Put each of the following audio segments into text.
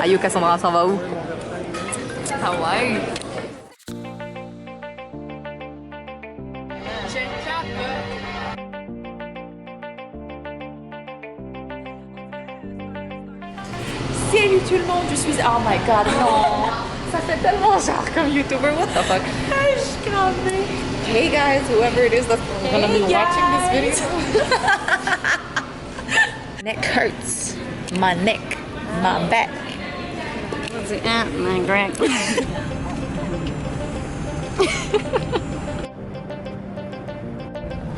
Yo Cassandra, on s'en va où? Hawaï. Salut tout le monde, je suis... Oh my god, non! Ça fait tellement genre comme YouTuber, what the fuck? Je suis cramée. Hey guys, whoever it is that's gonna be watching this video. Neck hurts. My neck. My back. What's it at, my grand?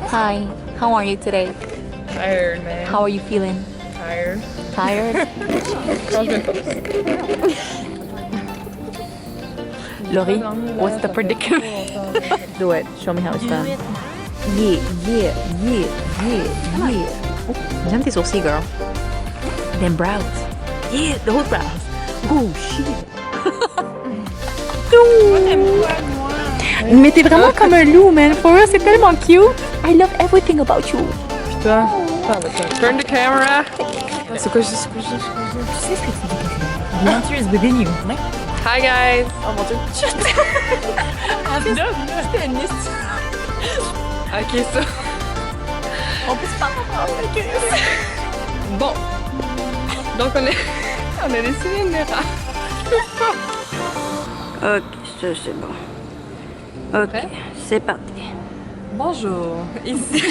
Hi, how are you today? Tired, man. How are you feeling? Tired. Tired? Laurie, what's the predicament? Do it. Show me how it's done. Yeah. Oh, j'aime tes sourcils, girl. Them brows. Yeah, those brows. Oh, shit. Mais t'es vraiment comme un loup, man. For real, c'est tellement cute. I love everything about you. Putain. Turn the camera. C'est quoi, Tu sais ce que tu dis. The answer is within you. Ouais. Hi guys. Oh mon dieu. C'était une liste. Ok, ça. On peut se parler avec eux. Bon. Donc on a décidé une erreur. Ok, ça c'est bon. Ok, c'est parti. Bonjour. Ici.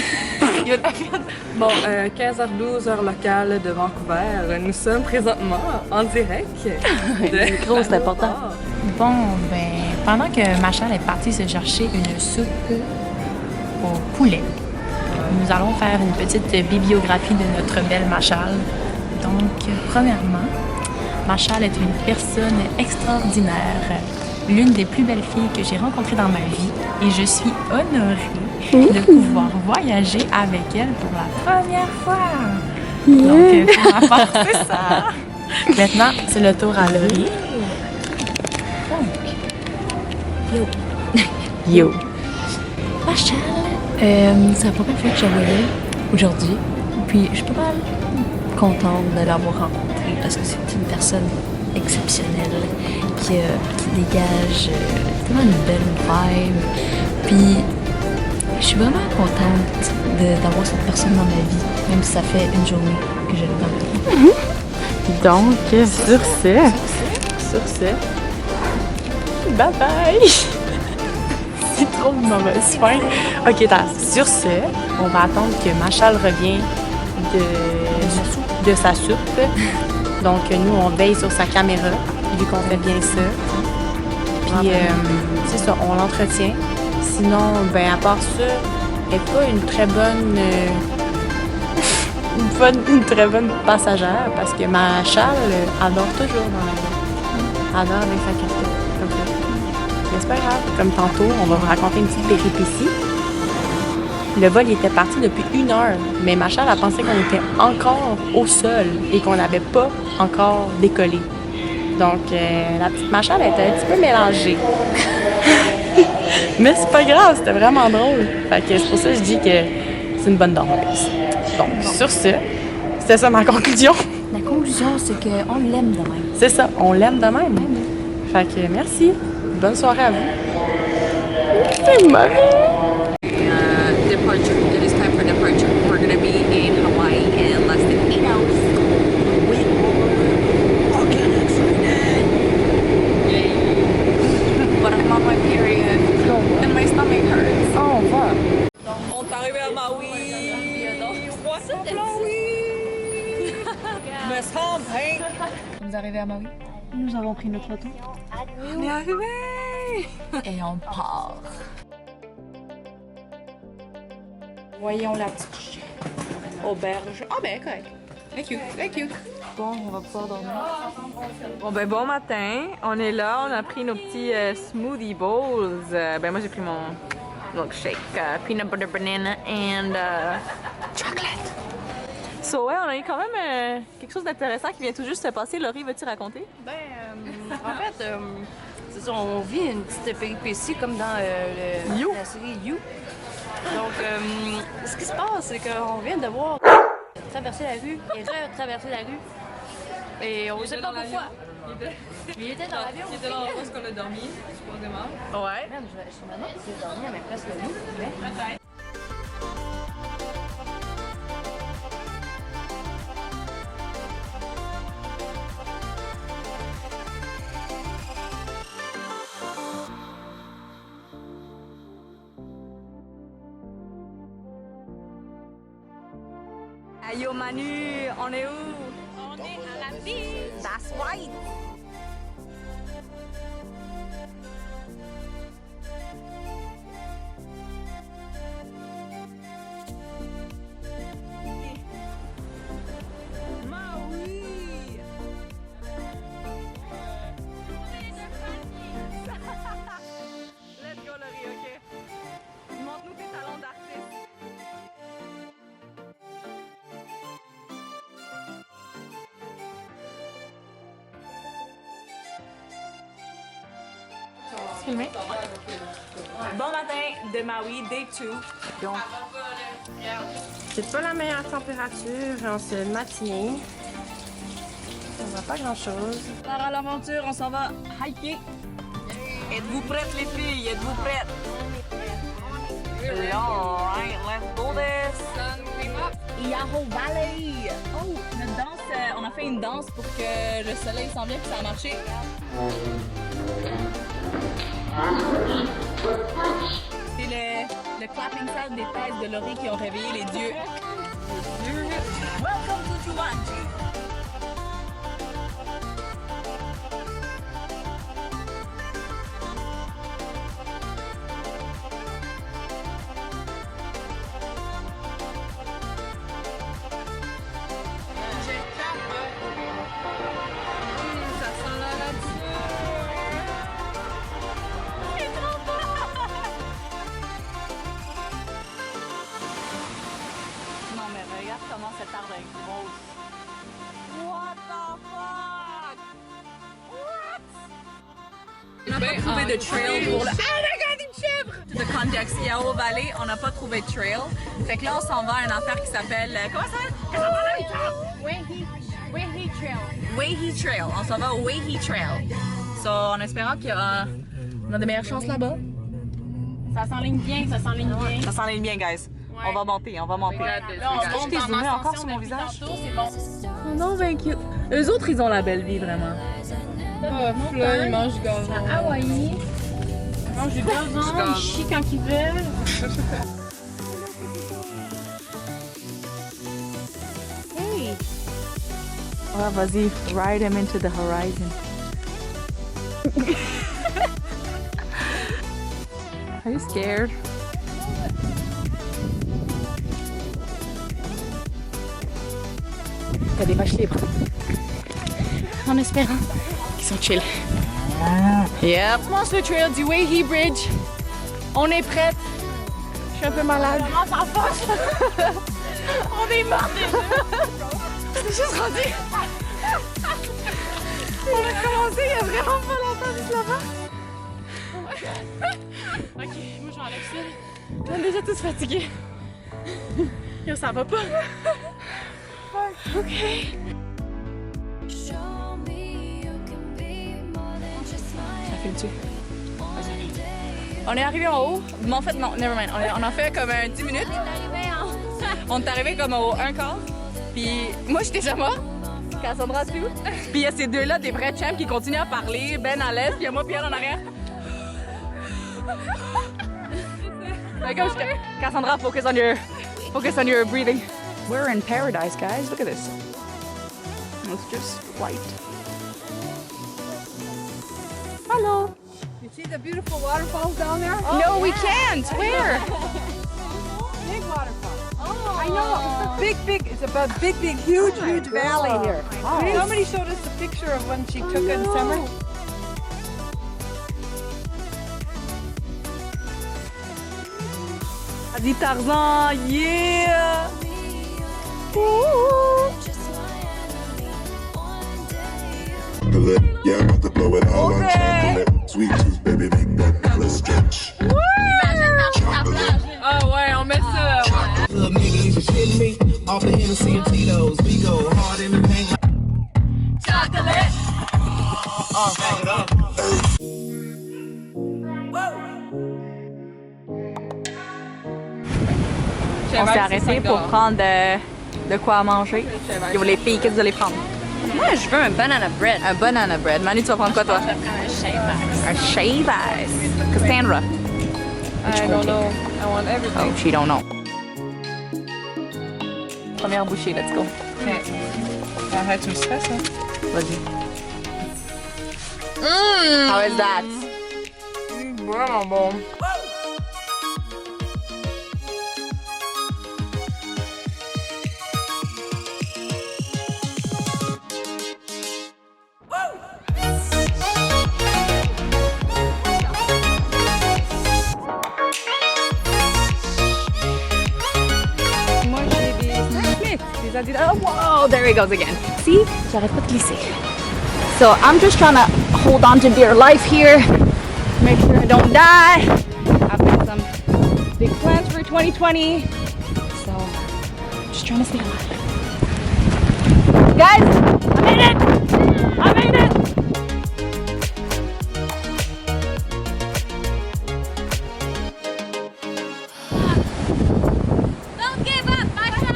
Bon, 15h12 heure locale de Vancouver. Nous sommes présentement en direct. Le micro, c'est important. Bon, ben, pendant que Machal est partie se chercher une soupe au poulet, nous allons faire une petite bibliographie de notre belle Machal. Donc, premièrement, Machal est une personne extraordinaire, l'une des plus belles filles que j'ai rencontrées dans ma vie, et je suis honorée de pouvoir voyager avec elle pour la première fois. Donc, pour ma part, c'est ça. Maintenant, c'est le tour à Laurie. Yo. Machal, c'est la première fois que je la voyais aujourd'hui. Puis je suis pas mal contente de l'avoir rencontrée parce que c'est une personne exceptionnelle qui dégage tellement une belle vibe. Puis je suis vraiment contente d'avoir cette personne dans ma vie, même si ça fait une journée que je l'ai dans ma vie. Donc, sur ce, bye bye! C'est trop de mauvaise fin. Ok, sur ce, on va attendre que Machal revienne de sa soupe. Donc, nous, on veille sur sa caméra, vu qu'on fait bien ça. Puis, c'est ça, on l'entretient. Sinon, ben, à part ça, elle n'est pas une très bonne... une très bonne passagère parce que Machal adore toujours dans la vie. Adore avec sa carte. Comme ça. Mais c'est pas grave. Comme tantôt, on va vous raconter une petite péripétie. Le vol il était parti depuis 1 heure, mais Machal a pensé qu'on était encore au sol et qu'on n'avait pas encore décollé. Donc, la petite Machal était un petit peu mélangée. Mais c'est pas grave, c'était vraiment drôle. Fait que c'est pour ça que je dis que c'est une bonne dormeuse. Donc, sur ce, c'était ça ma conclusion. La conclusion, c'est qu'on l'aime de même. C'est ça, on l'aime de même. Fait que merci. Bonne soirée à vous. C'est mauvais. Departure. It is time for departure. We're going to be in Hawaii in less than 8 hours. But I'm on my period and my stomach hurts. Oh, va. On est arrivé à Maui. What's up, Maui? Me semble, hein? Vous arrivez à Maui? Nous avons pris notre auto. On est arrivé! Et on part. Voyons la petite auberge. Ah ben, correct. Thank you. Bon, on va pouvoir dormir. Bon ben bon matin, on est là, on a pris nos petits smoothie bowls. Ben moi j'ai pris mon milkshake, peanut butter banana and chocolate. So ouais, on a eu quand même quelque chose d'intéressant qui vient tout juste se passer. Laurie, veux-tu raconter? Ben, en fait, c'est ça, on vit une petite péripétie comme dans la série You. Donc, ce qui se passe, c'est qu'on vient de voir traverser la rue et traverser la rue. Et on sait pas pourquoi. Il était dans l'avion. Il était là parce qu'on a dormi, supposément. Ouais. Merde, je suis maintenant qu'il s'est dormi à ma place que nous. Peut-être. Hey yo Manu, on est où? On est à la ville. That's right! Maui! Let's go Laurie, ok? Montre-nous tes talents d'artiste. Filmé? Bon matin de Maui, day 2. Donc, C'est pas la meilleure température en ce matinée. On voit pas grand chose. on part à l'aventure, on s'en va hiker. Êtes-vous prêtes les filles? Êtes-vous prêtes? Alright, let's do this! Yahoo Valley! Oh, notre danse, on a fait une danse pour que le soleil s'en vienne puis ça a marché. C'est le clapping sound des têtes de Laurie qui ont réveillé les dieux. Welcome to Jumanji! Ça sent la nature! C'est trop beau! Non mais regarde comment cet arbre est grosse. What the fuck? What? On n'a pas trouvé de trail pour le... Ah, regarde une chèvre! De Context Yahoo Valley, on n'a pas trouvé de trail. Fait que là, on s'en va à une affaire qui s'appelle... Comment ça s'appelle? Waihi Trail. Waihi Trail. On s'en va au Waihi Trail. So, en espérant qu'il y aura... On a de meilleures chances là-bas. Ça s'enligne bien, ça s'enligne bien. Ça s'enligne bien, guys. On va monter, on va monter. Là, on monte en zoomé encore ascension sur mon depuis visage? tantôt, c'est bon. Oh non, ben cute. Eux autres, ils ont la belle vie, vraiment. Là, ils mangent du gazon. Hawaii. Ils mangent du gazon, ils chient quand ils veulent. Hey! Oh, vas-y, ride him into the horizon. Are you scared? T'as des vaches libres. En espérant qu'ils sont chill. Yep. On commence le trail du Waihi Bridge. On est prête. Je suis un peu malade. On s'en fout. On est mort déjà. C'est juste rendu. On a commencé il y a vraiment pas longtemps juste là-bas. Ok, moi j'enlève ça. On est déjà tous fatigués. Yo, ça va pas. Ok. Ça filme-tu? On est arrivé en haut. Mais en fait, non, nevermind. On a fait comme 10 minutes. On est arrivé comme au 1 quart. Puis moi, j'étais déjà mort. Cassandra, tout. Puis il y a ces deux-là, des vrais champs qui continuent à parler, ben à l'aise. Puis il y a moi, puis elle en arrière. Comme j'étais. Cassandra, focus on your breathing. We're in paradise, guys. Look at this. It's just white. Hello. You see the beautiful waterfalls down there? No, we can't. Where? Big waterfall. I know. It's it's a big, huge valley here. Somebody showed us a picture of when she took it in summer. Vas-y Tarzan, yeah! Ooh. Yeah, I'm about to blow it all on chocolate. Sweet tooth, baby, make that color stretch. Ah ouais, on met ça. Little nigga, you should shit me off the Hennessy and Tito's. We go hard in the paint. On s'est arrêté pour prendre de quoi manger. Yo, les filles, qu'est-ce que vous allez prendre? Moi, je veux un banana bread. Un banana bread. Manu, tu vas prendre quoi, toi? Un shave ice. Cassandra. I don't know. I want everything. Oh, she don't know. Première bouchée, let's go. Arrête, tu le sais, ça? Vas-y. How is that? Vraiment bon. Moi, j'ai des Smith, des Adidas. Oh, wow, there he goes again. See? J'arrête pas de glisser. So I'm just trying to hold on to dear life here. Make sure I don't die. I've got some big plans for 2020. So just trying to stay alive. Guys, I made it! I made it! Don't give up, my son!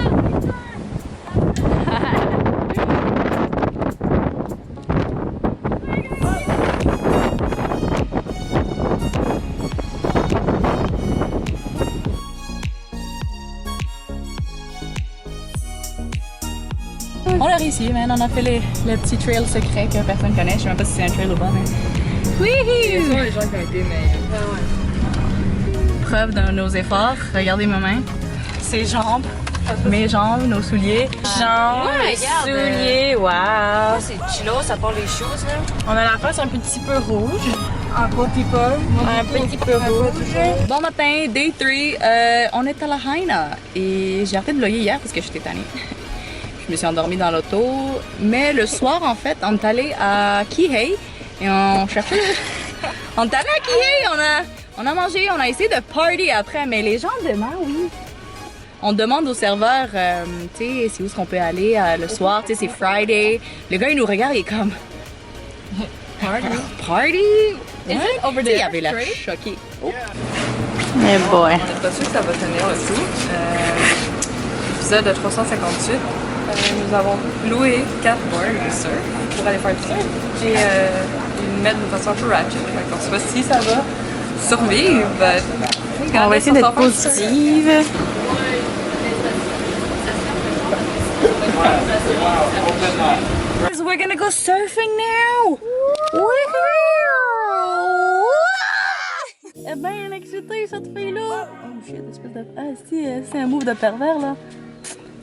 On l'a réussi, man. On a fait le petit trail secret que personne connaît. Je sais même pas si c'est un trail ou pas, mais. Oui! Les gens qui ont été, mais. Preuve de nos efforts. Regardez mes mains. Ses jambes. Mes jambes, nos souliers. Jambes, Ouais, regarde, souliers, wow! C'est chilo, ça part les choses, là. On a la face un petit peu rouge. Un petit peu. Un petit peu rouge. Bon matin, day 3. On est à la Haina. Et j'ai arrêté de vlogger hier parce que j'étais tannée. Je me suis endormie dans l'auto. Mais le soir, en fait, on est allé à Kihei. Et on cherchait. On est allé à Kihei. On a mangé, on a essayé de party après. Mais les gens demandent, oui. On demande au serveur, tu sais, c'est où est-ce qu'on peut aller le soir. Tu sais, c'est Friday. Le gars, il nous regarde, il est comme. Party? Party? Is it over there? Il avait l'air choqué. Oh. Mais boy. On n'est pas sûr que ça va tenir le tout. Épisode 358. Nous avons loué 4 boards, bien sûr, pour aller faire du surf. Et ils mettent de façon un peu ratchet. Fait qu'on sait pas si ça va survivre. On va essayer d'être positive. We're gonna go surfing now! Woohoo! Elle est bien excitée, cette fille-là! Oh shit, espèce de. Ah, c'est un move de pervers, là.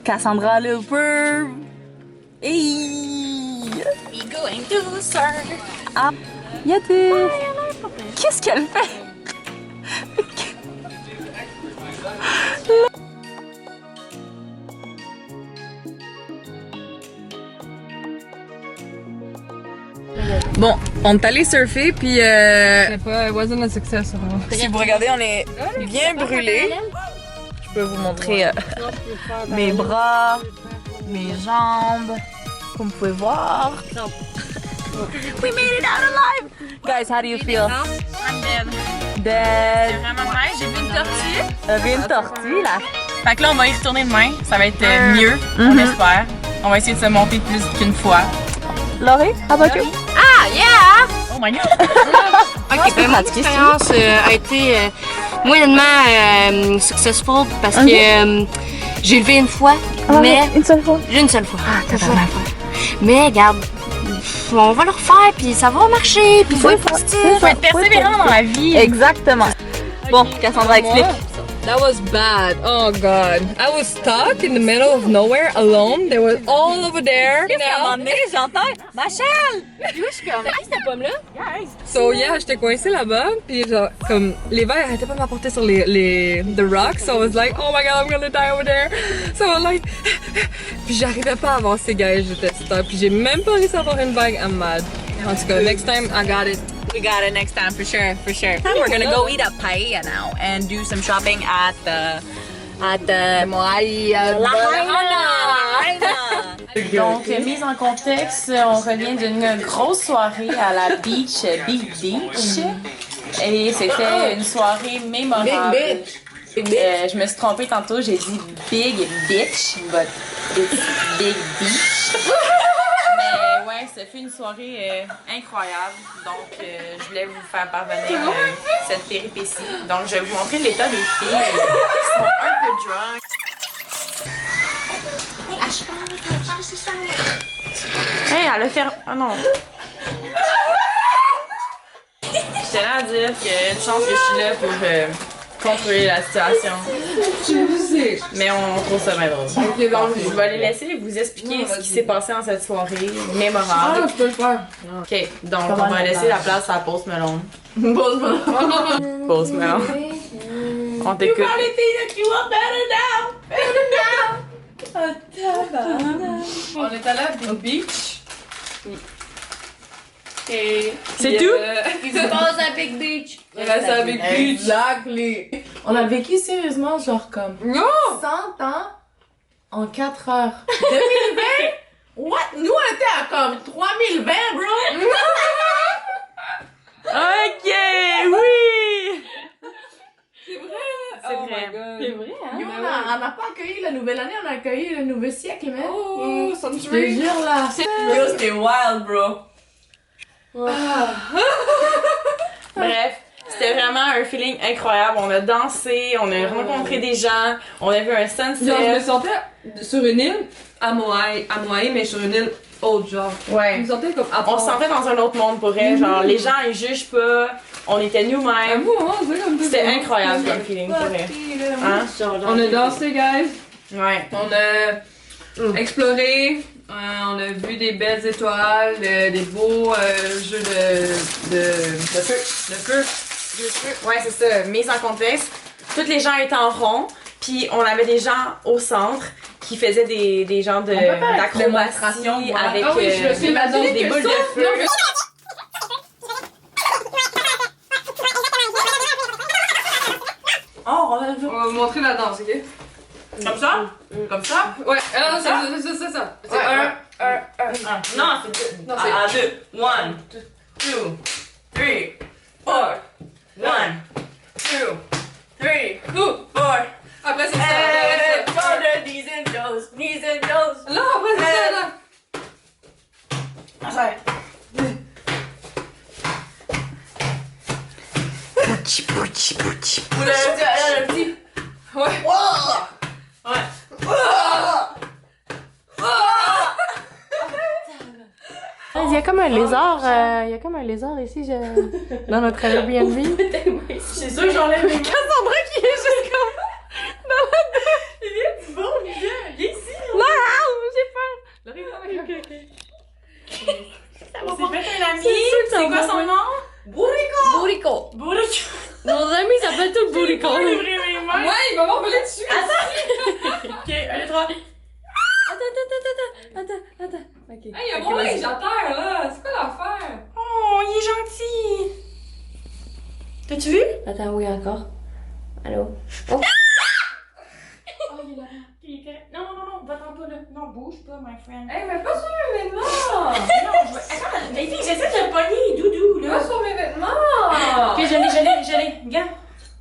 Cassandra Looper! Hey! We going to surf. Ah! Y'a des. Qu'est-ce qu'elle fait? Bon, on est allé surfer, puis Je sais pas, it wasn't a success. si vous regardez, on est bien brûlés. Je peux vous montrer mes bras, mes jambes, comme vous pouvez voir. We made it out alive! Guys, how do you feel? I'm dead. Dead. Vraiment nice. J'ai vu une tortue. T'as vu une tortue, là? Fait que là, on va y retourner demain. Ça va être mieux, on espère. On va essayer de se monter plus qu'une fois. Laurie, how about you? Ah, yeah! Oh my god! Ok, ben, mon expérience a été moyennement successful parce que j'ai levé une fois, mais Une seule fois. une seule fois. Mais regarde, on va le refaire puis ça va marcher puis il faut être positif. Faut être persévérant dans la vie. Exactement. Bon, Cassandra, explique. That was bad. Oh god. I was stuck in the middle of nowhere alone. They were all over there. You know? J'entends. So yeah, j'étais coincée là-bas. Puis genre, comme les vagues arrêtaient pas de m'apporter sur the rocks. So I was like, oh my god, I'm gonna die over there. So I was like, puis j'arrivais pas à avancer, guys. J'étais stuck. Puis j'ai même pas réussi à avoir une vague. I'm mad. En tout cas, next time I got it. We got it next time for sure, for sure. We're gonna go eat at paella now and do some shopping at the La Haina. Donc, mise en contexte, on revient d'une grosse soirée à la beach, Big Beach. Et c'était une soirée mémorable. Je me suis trompée tantôt, j'ai dit Big Bitch, but it's Big Beach. Mais ouais, ça fut une soirée incroyable. Donc, je voulais vous faire parvenir cette péripétie. Donc, je vais vous montrer l'état des filles qui sont un peu drunk. Hey, elle a fermé. Oh non. J'étais là à dire qu'il y a une chance que je suis là pour contrôler la situation. Mais on trouve ça bien drôle. Donc, je vais les laisser vous expliquer ce qui s'est passé dans cette soirée mémorable. Je peux le faire. Ok, donc on va laisser la place à Post Malone. Post Malone. On t'écoute. On est allé à Big Beach. Et C'est tout? Il se passe à Big Beach. On reste à Big Beach. Exactly. On a vécu sérieusement genre comme 100 ans en 4 heures. 2020? What? Nous on était à comme 3020, bro! Ok, oui! C'est vrai? C'est Oh vrai. my god. C'est vrai, hein? Yo, on n'a pas accueilli la nouvelle année, on a accueilli le nouveau siècle, man. Oh, Je te century. jure là. Yo, c'était wild, bro. Bref, c'était vraiment un feeling incroyable. On a dansé, on a rencontré des gens, on a vu un sunset. Genre, je me sentais sur une île à Moai, mais sur une île autre, genre. Je Ouais. me sentais comme à On se sentait dans un autre monde pour elle. Genre, les gens, ils jugent pas. On était nous-mêmes. C'était incroyable comme feeling pour elle. Hein? On a dansé, guys. Ouais. On a exploré. On a vu des belles étoiles, des beaux jeux de feu. De feu. Ouais, c'est ça. Mise en contexte. Toutes les gens étaient en rond. Puis on avait des gens au centre qui faisaient des genres d'acrobatie avec Ah oui, je suis imaginé des que boules ça, de feu. Oh, on a vu. On va vous montrer la danse, ok? Comme ça? Comme ça? Ouais, c'est ça. C'est un. Non, c'est deux. Non, c'est- À deux. 1, 2, 3, 4. 1, 2, 3, 4. Après, c'est ça. Hey, Après, shoulder, knees and toes, knees and toes. ça. Là, après, c'est ça, là. Ah, ça. Pouchi, pouchi, pouchi. Le petit. Ouais. Ouais. Il y a comme un lézard, ici dans notre Airbnb. C'est sûr que j'enlève mes Cassandra qui est juste comme Il vient du bon, il vient ici. non, j'ai peur. On s'est fait un ami. C'est quoi son nom? Bourrico. Bourrico. Nos amis s'appellent tous Bourrico. Ouais, il va m'envoler dessus. Ok, 1, 3. Attends. Ok. Hey, il y a mon linge à terre, là. C'est quoi l'affaire? Oh, il est gentil. T'as-tu vu? Attends, oui, encore. Allô? Oh, il est là. Il est correct. Non, va-t'en pas là. Non, bouge pas, my friend. Hey, mais pas sur mes vêtements. Non, je vais. Attends, Davy, j'essaie de le pogner, doudou, là. Pas sur mes vêtements. Ok, je l'ai. Regarde.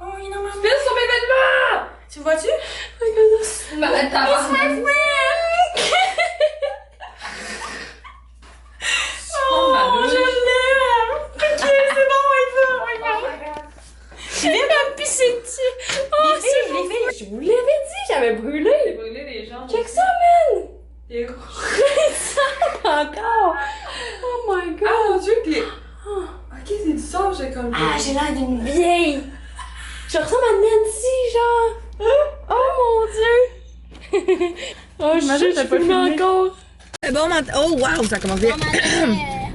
Oh, il est normal. Pile sur mes vêtements. Tu vois-tu? Mais attends. Oh, je l'aime! Ok, c'est bon, on y va. Il vient de me pisser dessus. Oh, les filles, Je vous l'avais dit, j'avais brûlé. J'ai brûlé les jambes. Check ça, man. Il est gros. Encore. Oh my god. Ah mon dieu, t'es. Ok, c'est du sang, j'ai comme. Ah, j'ai l'air d'une vieille. Je ressemble à Nancy, genre. Oh mon dieu. Oh, Imagine, t'as pas filmé encore. Bon matin. Oh wow, ça commence bien.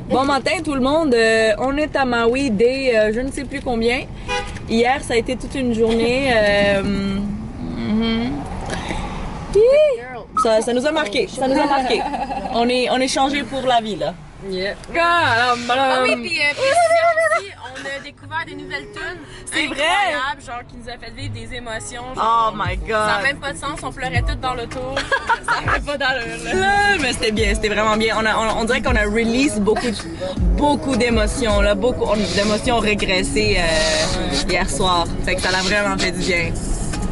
Bon matin tout le monde. On est à Maui dès je ne sais plus combien. Hier, ça a été toute une journée. Ça nous a marqué. Ça nous a marqué. On est changé pour la vie là. Yeah. Ah oui, puis on a découvert faire des nouvelles tunes. C'est vrai? Incroyable, genre qui nous a fait vivre des émotions. Oh Genre, my god! ça n'a même pas de sens, on pleurait toutes dans l'auto. Ça n'a même pas d'allure, là. Mais c'était bien, c'était vraiment bien. On dirait qu'on a release beaucoup d'émotions, là, beaucoup d'émotions régressées hier soir. Fait que ça l'a vraiment fait du bien.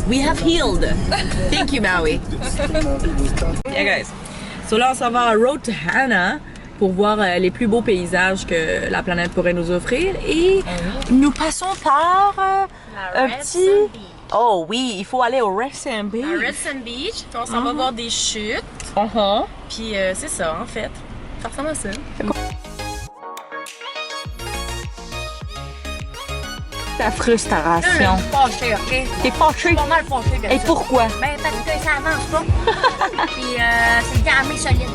We have healed. Thank you, Maui. Yeah, guys. So là, on s'en va à Road to Hana pour voir les plus beaux paysages que la planète pourrait nous offrir. Et nous passons par un petit... Oh oui, il faut aller au Redson Beach. À Redson Beach, puis on s'en va voir des chutes. Puis c'est ça, en fait. Ça ressemble à ça. Ta frustration. Fâché, ok? T'es fâché? Pas mal fâché, bien Et sûr. pourquoi? Ben, parce que ça avance pas. Puis c'est gammé solide.